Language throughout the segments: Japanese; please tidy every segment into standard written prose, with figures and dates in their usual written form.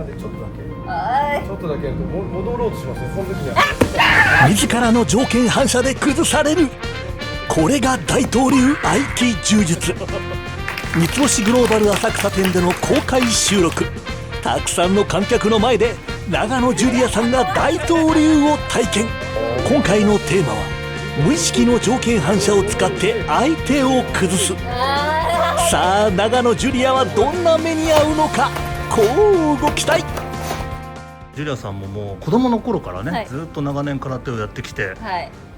でちょっとだけやると戻ろうとしますね。その時には自らの条件反射で崩される。これが大東流合気柔術。三つ星グローバル浅草店での公開収録。たくさんの観客の前で長野ジュリアさんが大東流を体験。今回のテーマは無意識の条件反射を使って相手を崩す。さあ長野ジュリアはどんな目に遭うのか、こうご期待。ジュリアさんももう子供の頃からね、ずっと長年空手をやってきて、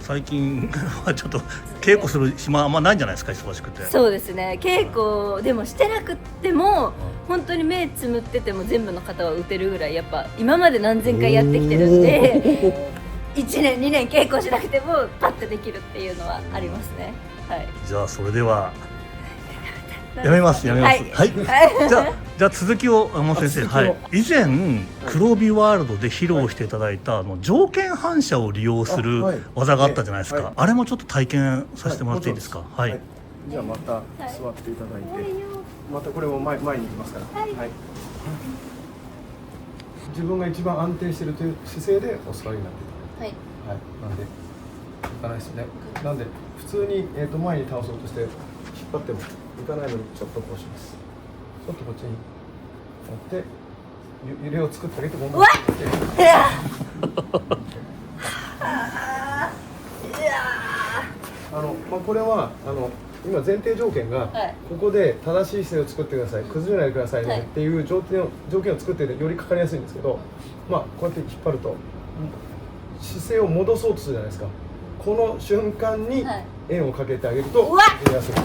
最近はちょっと稽古する暇あんまないんじゃないですか、忙しくて。そうですね、稽古でもしてなくっても本当に目つむってても全部の方は打てるぐらい、やっぱ今まで何千回やってきてるんで1年2年稽古しなくてもパッてできるっていうのはありますね。じゃあそれではやめます。じゃあ続きを山本先生、以前黒帯ワールドで披露していただいた条件反射を利用する技があったじゃないですか。あれもちょっと体験させてもらっていいですか。じゃあまた座っていただいて、またこれも前に行きますから、自分が一番安定しているという姿勢でお座りになっていただいて、なんでいかないですね。なんで普通に前に倒そうとして引っ張ってもいかないのに、ちょっとこうします。ちょっとこっちにやって揺れを作ってあげて、もうこれは今前提条件が、ここで正しい姿勢を作ってください、崩れないでくださいねっていう条件を作ってよりかかりやすいんですけど、こうやって引っ張ると姿勢を戻そうとするじゃないですか。この瞬間に円をかけてあげると出やすい。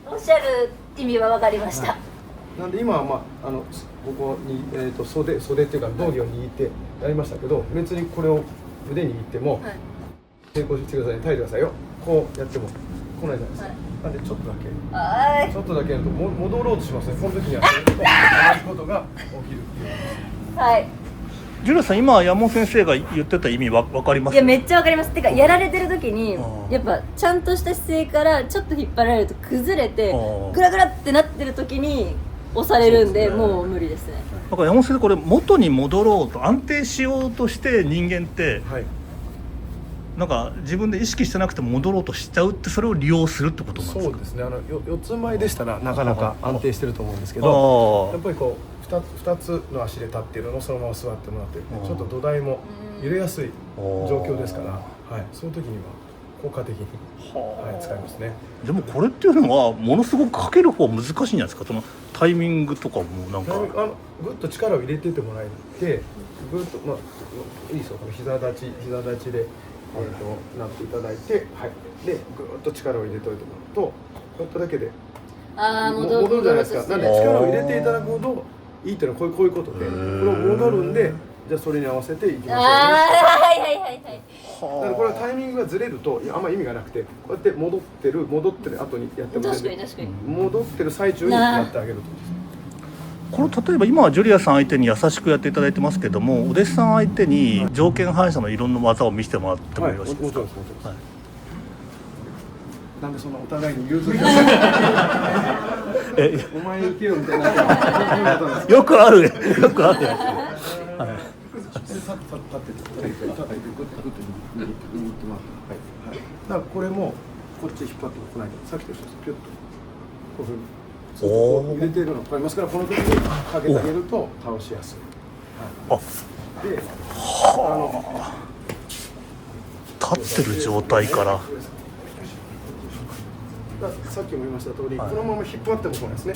おっしゃる意味は分かりました。なんで今はここに袖っていうか道着を握ってやりましたけど、別にこれを腕に握っても成功してくださいね、耐えてくださいよ。こうやっても来ないじゃないですか。なんでちょっとだけやると戻ろうとしますね。その時には同じことが起きるっていう。ジュリアさん、今山本先生が言ってた意味分かります？いや、めっちゃ分かります。てかやられてる時にやっぱちゃんとした姿勢からちょっと引っ張られると崩れてグラグラってなってる時に押されるんで、もう無理ですね。だから山本先生、これ元に戻ろうと安定しようとして人間って、なんか自分で意識してなくても戻ろうとしちゃうって、それを利用するってことなんですか？そうですね。四つ前でしたらなかなか安定してると思うんですけど、やっぱりこう2つの足で立っているのをそのまま座ってもらって、ちょっと土台も揺れやすい状況ですから、その時には効果的に、使いますね。でもこれっていうのはものすごくかける方難しいんじゃないですか。そのタイミングとかもなんかぐっと力を入れてってもらえて、ぐっといいですよ。この膝立ちでなっていただいて、でぐっと力を入れておいてもらうと、こうやっただけで戻るじゃないですか。なんで力を入れていただくほどいいっていうのはこういうことで、これを戻るんで、じゃあそれに合わせていきましょうね。だからこれはタイミングがずれるとあんま意味がなくて、こうやって戻ってる後にやってもらって、戻ってる最中にやってあげると。これ例えば今はジュリアさん相手に優しくやっていただいてますけども、お弟子さん相手に条件反射のいろんな技を見せてもらってもよろしいですか？なんでそんなお互いに融通き合お前行けよみたいなよくあるやつ。立ってグッと握ってもらって、だからこれもこっち引っ張ってこないと、さっきと一緒です。ピュッとこういうふうに入れているの分かりますから、この時にかけてあげると倒しやすい。で、立ってる状態からさっきも言いました通り、このまま引っ張っても来ないですね。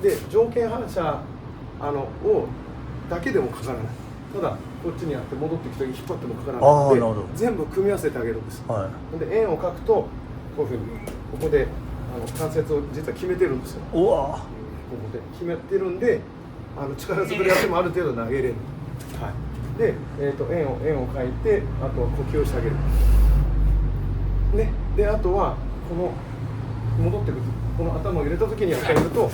で、条件反射をだけでもかからない。ただこっちにあって戻ってきた時引っ張ってもかからないので、全部組み合わせてあげるんです。で、円を描くとこういうふうにここで関節を実は決めてるんですよ。ここで決めてるんで、力ずくでやってもある程度投げれる。で、円を描いて、あとは呼吸をしてあげる。ね、で、あとはこの戻ってくる、この頭を入れた時にやってあげると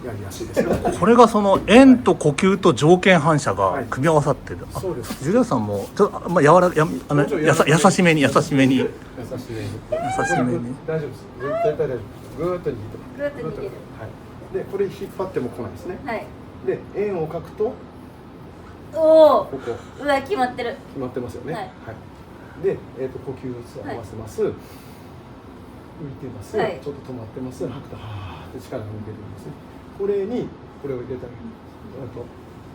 やりやすいですよ。これがその円と呼吸と条件反射が組み合わさってる。そうです。ジュリアさんもちょっと優しめに大丈夫です。絶対大丈夫。ぐーっと握って。でこれ引っ張っても来ないですね。はい。で円を描くとおお。ここうわ決まってる。決まってますよね。ははいい。で呼吸を合わせます。浮いてます。はいちょっと止まってます。吐くとはーって力が抜けるんですね。これにこれを入れたらと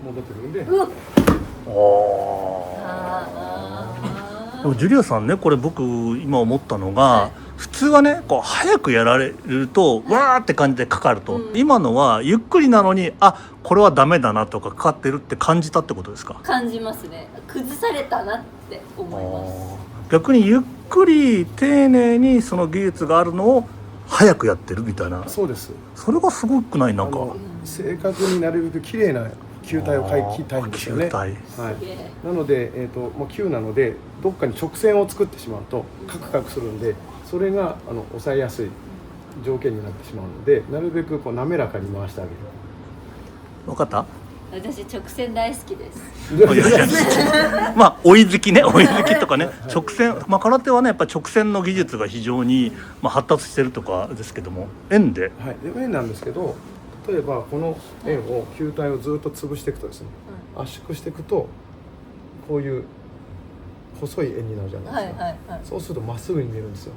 戻ってくるんで。うわ。でもジュリアさんね、これ僕今思ったのが、はい、普通はねこう早くやられるとわーって感じでかかると、今のはゆっくりなのにこれはダメだなとかかかってるって感じたってことですか？感じますね。崩されたなって思います。逆にゆっくり丁寧にその技術があるのを早くやってるみたいな。そうです。それがすごくない？なんか正確になるべく綺麗な球体を描きたいんですよね。はい。なのでもう球なのでどっかに直線を作ってしまうとカクカクするんで、それが抑えやすい条件になってしまうので、なるべくこう滑らかに回してあげる。分かった？私直線大好きです。まあ追い好きね、追い好きとかね、直線、まあ空手はねやっぱ直線の技術が非常に発達してるとかですけども、円で、はい、円なんですけど、例えばこの円を球体をずっと潰していくとですね、圧縮していくとこういう細い円になるじゃないですか。そうするとまっすぐに見えるんですよ。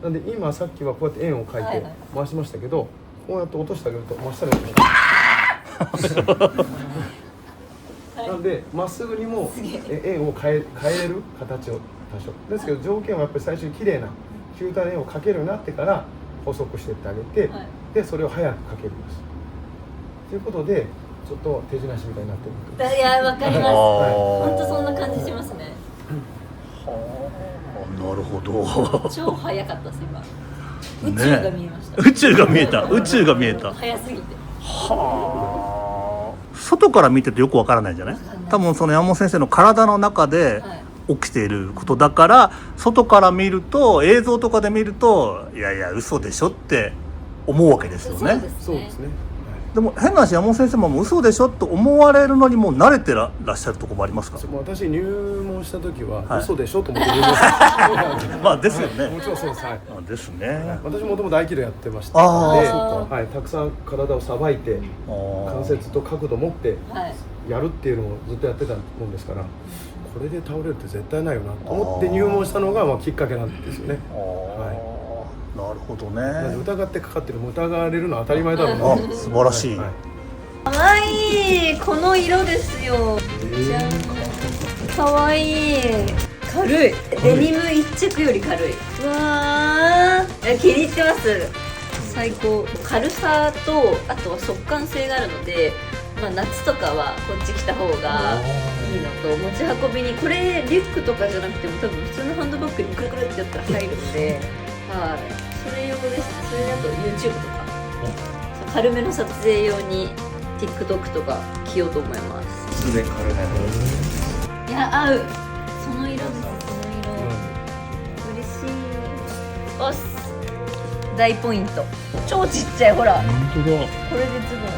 なんで今さっきはこうやって円を描いて回しましたけど、こうやって落としてあげると真下に落ちます。なんでまっすぐにも円を変えれる形を多少ですけど、条件はやっぱり最初に綺麗な球体の円を描けるようになってから細くしていってあげて、でそれを早く描けるんです。ということでちょっと手品師みたいになってる。いやわかります。本当そんな感じしますね。なるほど。超早かったです今。宇宙が見えました。宇宙が見えた。宇宙が見えた。早すぎて。はあ。外から見ててよくわからないじゃない。多分その山本先生の体の中で起きていることだから、外から見ると映像とかで見るといやいや嘘でしょって思うわけですよね。そうですね。でも変な話、山本先生も嘘でしょと思われるのにもう慣れてらっしゃるところもありますか？私入門した時は嘘でしょと思って入門した。まあですよね。もちろんそうです。はい。ですね。私もともと合気道やってましたので、はい、たくさん体をさばいて関節と角度持ってやるっていうのをずっとやってたもんですから、これで倒れるって絶対ないよなと思って入門したのがきっかけなんですよね。はい。なるほどね。疑ってかかってるも疑われるのは当たり前だろうな。素晴らしい。かわいい、この色ですよ。じゃん、かわいい。軽い。デニム一着より軽い。うわー、気に入ってます。最高。軽さとあとは速乾性があるので、夏とかはこっち来た方がいいのと、持ち運びにこれリュックとかじゃなくても多分普通のハンドバッグにくるくるってやったら入るので、はい、それ用ですね。それだと YouTube とか軽めの撮影用に TikTok とか着ようと思います。すでに軽めの。いや、合う。その色です。その色、嬉しい。おっす、大ポイント。超ちっちゃい、ほら。本当だ。これでズボン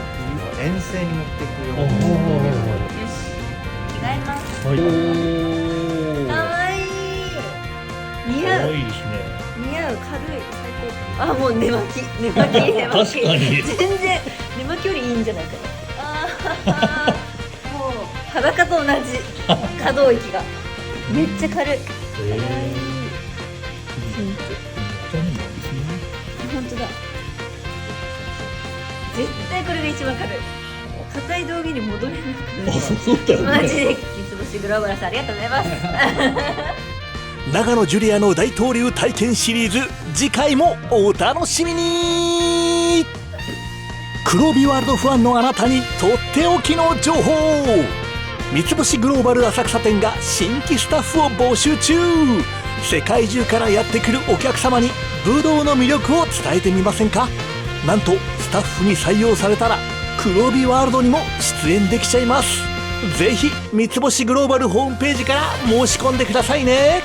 沿線に乗っていくよ。よし、着替えます。かわいい。似合う。かわいいですね。似合う。軽い。最高。もう寝巻き。寝巻き。寝巻き。全然寝巻きよりいいんじゃないかな。もう裸と同じ可動域がめっちゃ軽い。かわいい。本当だ。絶対これが一番軽い。硬い道着に戻れなくなる。そうだよね。マジで。三つ星グローバルさんありがとうございます。長野ジュリアの大東流体験シリーズ、次回もお楽しみに。黒帯ワールドファンのあなたにとっておきの情報。三つ星グローバル浅草店が新規スタッフを募集中。世界中からやってくるお客様に武道の魅力を伝えてみませんか？なんとスタッフに採用されたら黒帯ワールドにも出演できちゃいます。ぜひ三つ星グローバルホームページから申し込んでくださいね。